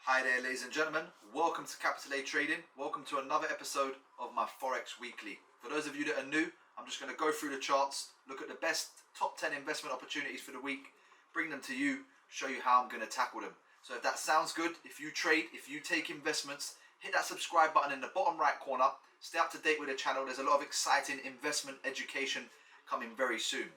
Hi there, ladies and gentlemen. Welcome to Capital A Trading. Welcome to another episode of my Forex Weekly. For those of you that are new, I'm just going to go through the charts, look at the best top 10 investment opportunities for the week, bring them to you, show you how I'm going to tackle them. So if that sounds good, if you trade, if you take investments, hit that subscribe button in the bottom right corner. Stay up to date with the channel. There's a lot of exciting investment education coming very soon.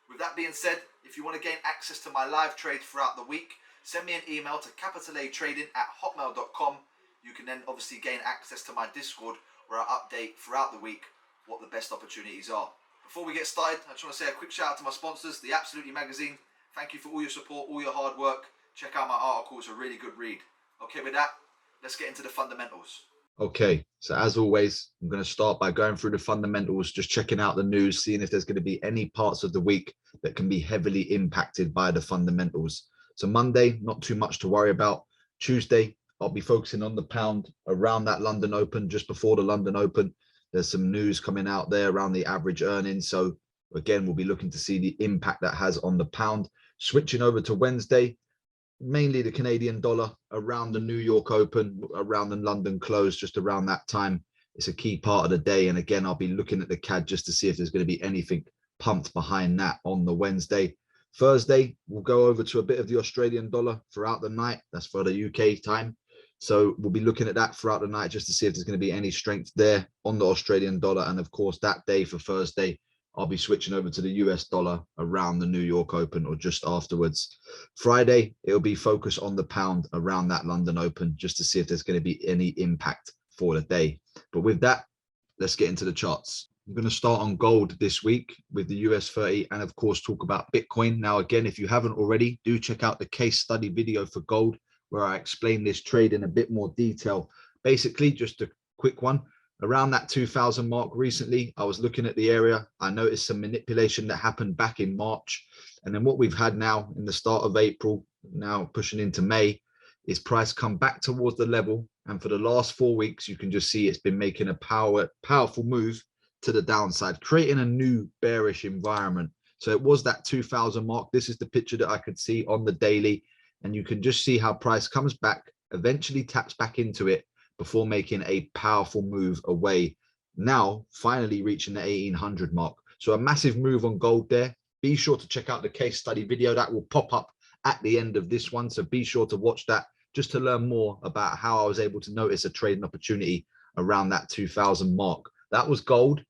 With that being said, if you want to gain access to my live trades throughout the week, send me an email to capitalatrading@hotmail.com. You can then obviously gain access to my Discord where I update throughout the week what the best opportunities are. Before we get started, I just want to say a quick shout out to my sponsors, the Absolutely magazine. Thank you for all your support, all your hard work. Check out my articles, a really good read. Okay, with that, let's get into the fundamentals. Okay, so as always, I'm going to start by going through the fundamentals, just checking out the news, seeing if there's going to be any parts of the week that can be heavily impacted by the fundamentals. So Monday, not too much to worry about. Tuesday, I'll be focusing on the pound around that London Open, just before the London Open. There's some news coming out there around the average earnings. So again, we'll be looking to see the impact that has on the pound. Switching over to Wednesday, mainly the Canadian dollar around the New York Open, around the London close, just around that time. It's a key part of the day. And again, I'll be looking at the CAD just to see if there's going to be anything pumped behind that on the Wednesday. Thursday, we'll go over to a bit of the Australian dollar throughout the night. That's for the UK time. So we'll be looking at that throughout the night just to see if there's going to be any strength there on the Australian dollar. And of course, that day for Thursday, I'll be switching over to the US dollar around the New York Open or just afterwards. Friday, it'll be focused on the pound around that London Open just to see if there's going to be any impact for the day. But with that, let's get into the charts. I'm going to start on gold this week with the US 30 and of course talk about Bitcoin. Now, again, if you haven't already, do check out the case study video for gold where I explain this trade in a bit more detail. Basically, just a quick one. Around that 2000 mark recently, I was looking at the area. I noticed some manipulation that happened back in March. And then what we've had now in the start of April, now pushing into May, is price come back towards the level. And for the last 4 weeks, you can just see it's been making a powerful move to the downside, creating a new bearish environment. So it was that 2000 mark. This is the picture that I could see on the daily. And you can just see how price comes back, eventually taps back into it, before making a powerful move away. Now, finally reaching the 1800 mark. So a massive move on gold there. Be sure to check out the case study video that will pop up at the end of this one. So be sure to watch that just to learn more about how I was able to notice a trading opportunity around that 2000 mark. That was gold.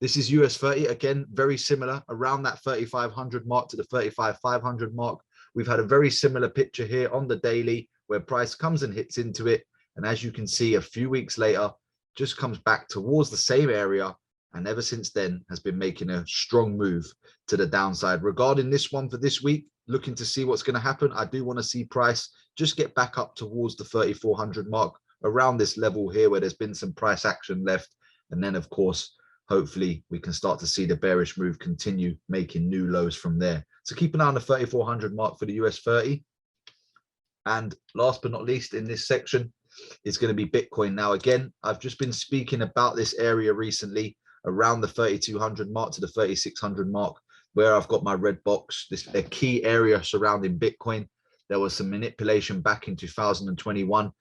This is US 30, again, very similar, around that 3500 mark to the 35500 mark. We've had a very similar picture here on the daily where price comes and hits into it. And as you can see, a few weeks later, just comes back towards the same area. And ever since then has been making a strong move to the downside. Regarding this one for this week, looking to see what's going to happen. I do want to see price just get back up towards the 3400 mark around this level here where there's been some price action left. And then, of course, hopefully we can start to see the bearish move continue making new lows from there. So keep an eye on the 3400 mark for the US 30. And last but not least in this section, is going to be Bitcoin. Now, again, I've just been speaking about this area recently around the 3200 mark to the 3600 mark, where I've got my red box, this a key area surrounding Bitcoin. There was some manipulation back in 2021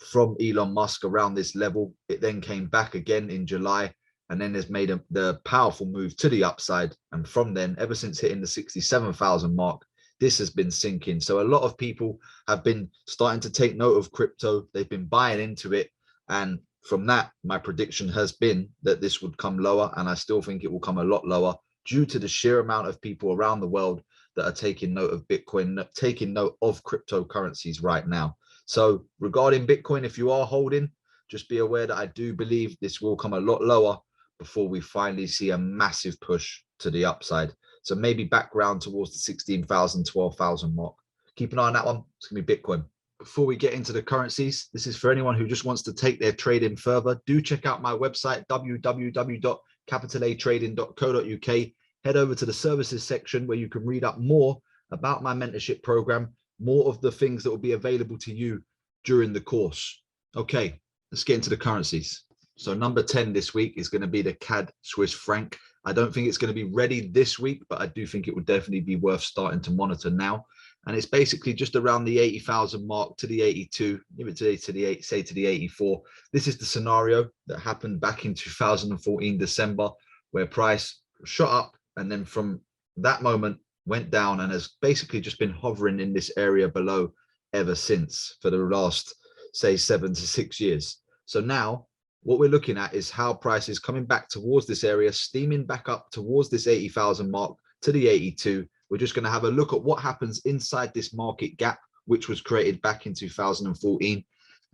from Elon Musk around this level. It then came back again in July and then has made the powerful move to the upside. And from then, ever since hitting the 67,000 mark, this has been sinking. So a lot of people have been starting to take note of crypto. They've been buying into it. And from that, my prediction has been that this would come lower. And I still think it will come a lot lower due to the sheer amount of people around the world that are taking note of Bitcoin, taking note of cryptocurrencies right now. So regarding Bitcoin, if you are holding, just be aware that I do believe this will come a lot lower before we finally see a massive push to the upside. So maybe background towards the 16,000, 12,000 mark. Keep an eye on that one. It's going to be Bitcoin. Before we get into the currencies, this is for anyone who just wants to take their trading further. Do check out my website, www.capitalatrading.co.uk. Head over to the services section where you can read up more about my mentorship program, more of the things that will be available to you during the course. Okay, let's get into the currencies. So number 10 this week is going to be the CAD Swiss franc. I don't think it's going to be ready this week, but I do think it would definitely be worth starting to monitor now. And it's basically just around the 80,000 mark to the 82, even today to the 8, say to the 84. This is the scenario that happened back in 2014 December, where price shot up and then from that moment went down and has basically just been hovering in this area below ever since for the last, say, 7 to 6 years. So now what we're looking at is how price is coming back towards this area, steaming back up towards this 80,000 mark to the 82. We're just going to have a look at what happens inside this market gap, which was created back in 2014.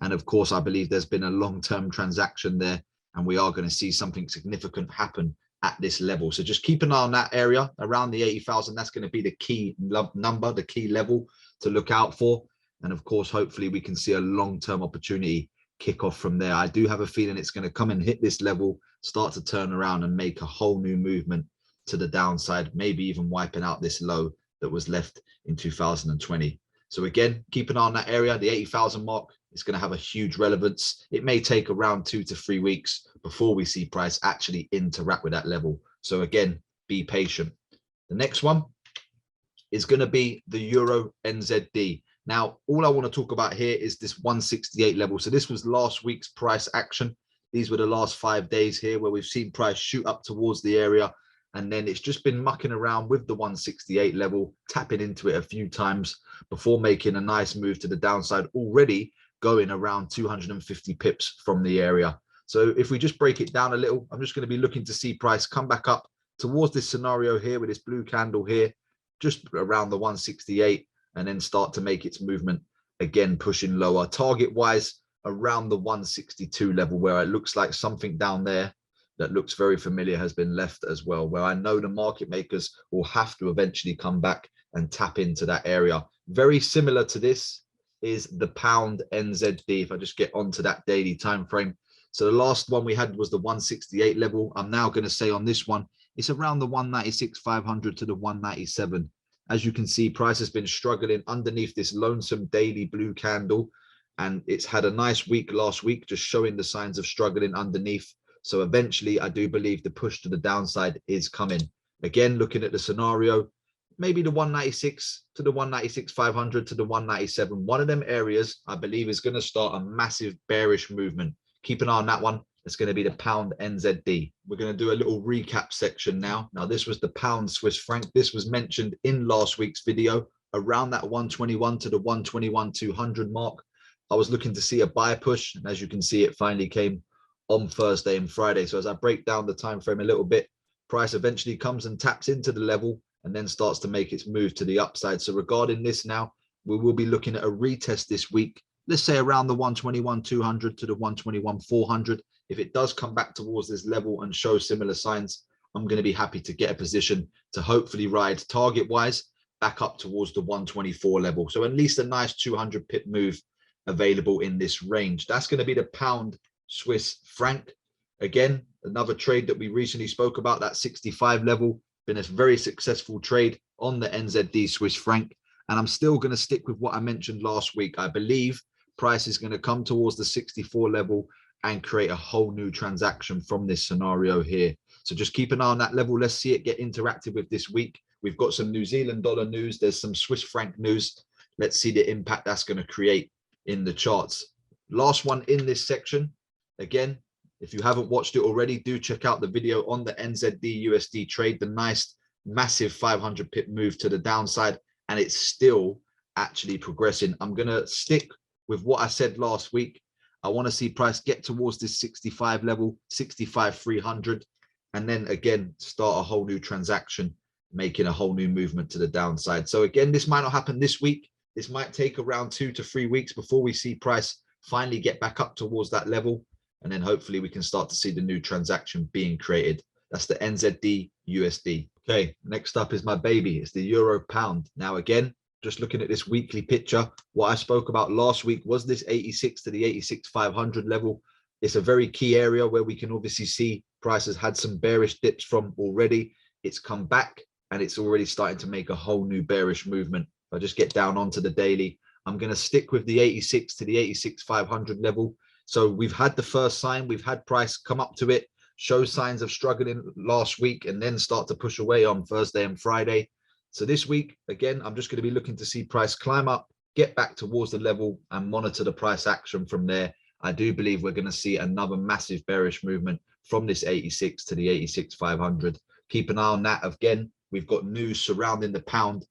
And of course, I believe there's been a long-term transaction there, and we are going to see something significant happen at this level. So just keep an eye on that area around the 80,000. That's going to be the key number, the key level to look out for. And of course, hopefully we can see a long-term opportunity kick off from there. I do have a feeling it's going to come and hit this level, start to turn around and make a whole new movement to the downside, maybe even wiping out this low that was left in 2020. So again, keep an eye on that area, the 80,000 mark. It's going to have a huge relevance. It may take around 2 to 3 weeks before we see price actually interact with that level. So again, be patient. The next one is going to be the Euro NZD. Now, all I want to talk about here is this 168 level. So this was last week's price action. These were the last 5 days here where we've seen price shoot up towards the area. And then it's just been mucking around with the 168 level, tapping into it a few times before making a nice move to the downside, already going around 250 pips from the area. So if we just break it down a little, I'm just going to be looking to see price come back up towards this scenario here with this blue candle here, just around the 168, and then start to make its movement again, pushing lower. Target wise, around the 162 level, where it looks like something down there that looks very familiar has been left as well, where I know the market makers will have to eventually come back and tap into that area. Very similar to this is the pound NZD. If I just get onto that daily time frame. So the last one we had was the 168 level. I'm now going to say on this one, it's around the 196,500 to the 197. As you can see, price has been struggling underneath this lonesome daily blue candle, and it's had a nice week last week, just showing the signs of struggling underneath. So eventually, I do believe the push to the downside is coming. Again, looking at the scenario, maybe the 196 to the 196,500 to the 197. One of them areas, I believe, is going to start a massive bearish movement. Keep an eye on that one. It's going to be the pound NZD. We're going to do a little recap section now. Now, this was the pound Swiss franc. This was mentioned in last week's video, around that 121 to the 121,200 mark. I was looking to see a buy push, and as you can see, it finally came on Thursday and Friday. So as I break down the time frame a little bit, price eventually comes and taps into the level and then starts to make its move to the upside. So regarding this now, we will be looking at a retest this week, let's say around the 121,200 to the 121,400. If it does come back towards this level and show similar signs, I'm going to be happy to get a position to hopefully ride target wise back up towards the 124 level. So at least a nice 200 pip move available in this range. That's going to be the pound Swiss franc. Again, another trade that we recently spoke about, that 65 level, been a very successful trade on the NZD Swiss franc. And I'm still going to stick with what I mentioned last week. I believe price is going to come towards the 64 level and create a whole new transaction from this scenario here. So just keep an eye on that level. Let's see it get interactive with this week. We've got some New Zealand dollar news. There's some Swiss franc news. Let's see the impact that's going to create in the charts. Last one in this section. Again, if you haven't watched it already, do check out the video on the NZD USD trade, the nice massive 500 pip move to the downside, and it's still actually progressing. I'm going to stick with what I said last week. I want to see price get towards this 65 level, 65,300, and then again, start a whole new transaction, making a whole new movement to the downside. So again, this might not happen this week. This might take around 2 to 3 weeks before we see price finally get back up towards that level. And then hopefully we can start to see the new transaction being created. That's the NZD USD. Okay, next up is my baby. It's the Euro Pound. Now again, just looking at this weekly picture, what I spoke about last week was this 86 to the 86,500 level. It's a very key area where we can obviously see price has had some bearish dips from already. It's come back and it's already starting to make a whole new bearish movement. If I just get down onto the daily, I'm going to stick with the 86 to the 86,500 level. So we've had the first sign, we've had price come up to it, show signs of struggling last week, and then start to push away on Thursday and Friday. So this week, again, I'm just going to be looking to see price climb up, get back towards the level and monitor the price action from there. I do believe we're going to see another massive bearish movement from this 86 to the 86,500. Keep an eye on that. Again, we've got news surrounding the pound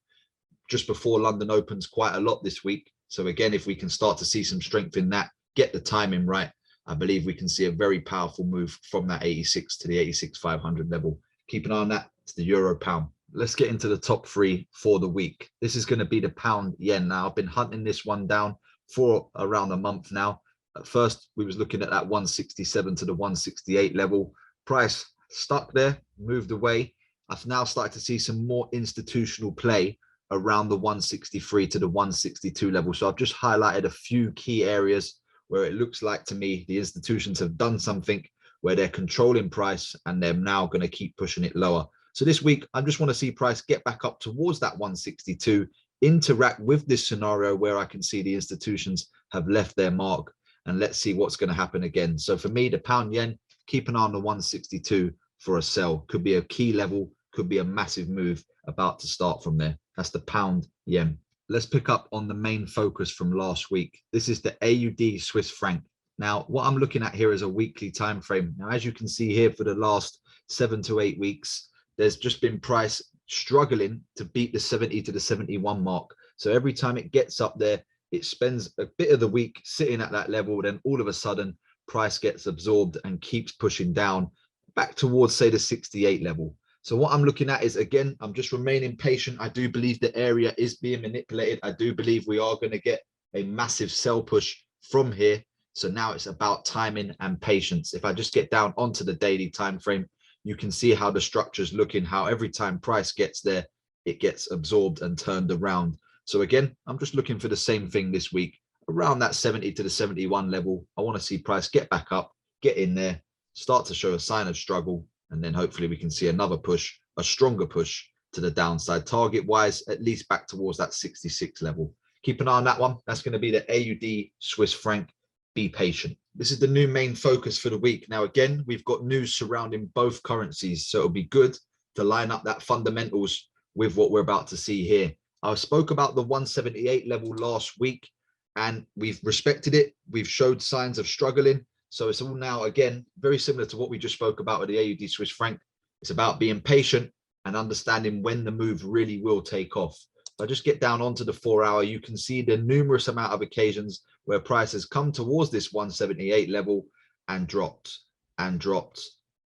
just before London opens quite a lot this week. So again, if we can start to see some strength in that, get the timing right, I believe we can see a very powerful move from that 86 to the 86,500 level. Keep an eye on that. It's the euro pound. Let's get into the top three for the week. This is going to be the pound yen. Now, I've been hunting this one down for around a month now. At first, we was looking at that 167 to the 168 level. Price stuck there, moved away. I've now started to see some more institutional play around the 163 to the 162 level. So I've just highlighted a few key areas where it looks like to me the institutions have done something where they're controlling price and they're now going to keep pushing it lower. So this week, I just want to see price get back up towards that 162, interact with this scenario where I can see the institutions have left their mark, and let's see what's going to happen again. So for me, the pound yen, keep an eye on the 162 for a sell. Could be a key level, could be a massive move about to start from there. That's the pound yen. Let's pick up on the main focus from last week. This is the AUD Swiss franc. Now, what I'm looking at here is a weekly time frame. Now, as you can see here, for the last 7 to 8 weeks, there's just been price struggling to beat the 70 to the 71 mark. So every time it gets up there, it spends a bit of the week sitting at that level. Then all of a sudden, price gets absorbed and keeps pushing down back towards, say, the 68 level. So what I'm looking at is, again, I'm just remaining patient. I do believe the area is being manipulated. I do believe we are going to get a massive sell push from here. So now it's about timing and patience. If I just get down onto the daily time frame, you can see how the structure's looking, how every time price gets there, it gets absorbed and turned around. So again, I'm just looking for the same thing this week, around that 70 to the 71 level. I want to see price get back up, get in there, start to show a sign of struggle, and then hopefully we can see another push, a stronger push to the downside. Target wise, at least back towards that 66 level. Keep an eye on that one. That's going to be the AUD Swiss franc. Be patient. This is the new main focus for the week. Now, again, we've got news surrounding both currencies, so it'll be good to line up that fundamentals with what we're about to see here. I spoke about the 178 level last week, and we've respected it. We've showed signs of struggling. So it's all now, again, very similar to what we just spoke about with the AUD Swiss franc. It's about being patient and understanding when the move really will take off. If I just get down onto the 4 hour, you can see the numerous amount of occasions where price has come towards this 178 level and dropped and dropped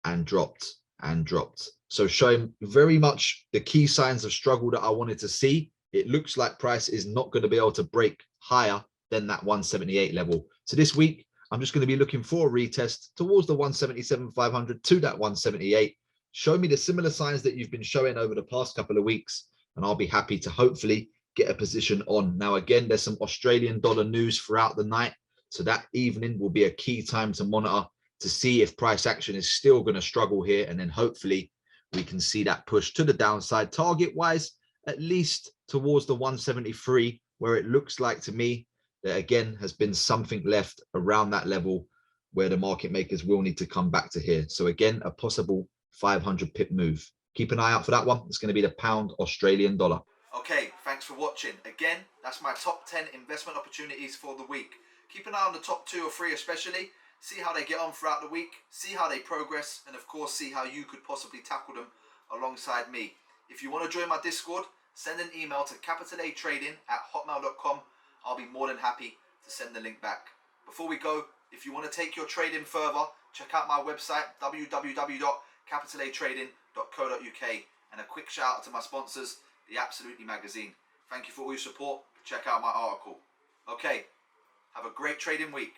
and dropped and dropped. So showing very much the key signs of struggle that I wanted to see. It looks like price is not going to be able to break higher than that 178 level. So this week, I'm just going to be looking for a retest towards the 177,500 to that 178. Show me the similar signs that you've been showing over the past couple of weeks, and I'll be happy to hopefully get a position on. Now, again, there's some Australian dollar news throughout the night. So that evening will be a key time to monitor to see if price action is still going to struggle here. And then hopefully we can see that push to the downside target wise, at least towards the 173, where it looks like to me that again has been something left around that level where the market makers will need to come back to here. So again, a possible 500 pip move. Keep an eye out for that one. It's going to be the pound Australian dollar. Okay, thanks for watching. Again, that's my top 10 investment opportunities for the week. Keep an eye on the top 2 or 3 especially. See how they get on throughout the week. See how they progress. And of course, see how you could possibly tackle them alongside me. If you want to join my Discord, send an email to capitalatrading@hotmail.com. I'll be more than happy to send the link back. Before we go, if you want to take your trading further, check out my website, www.capitalatrading.co.uk. And a quick shout out to my sponsors, The Absolutely Magazine. Thank you for all your support. Check out my article. Okay, have a great trading week.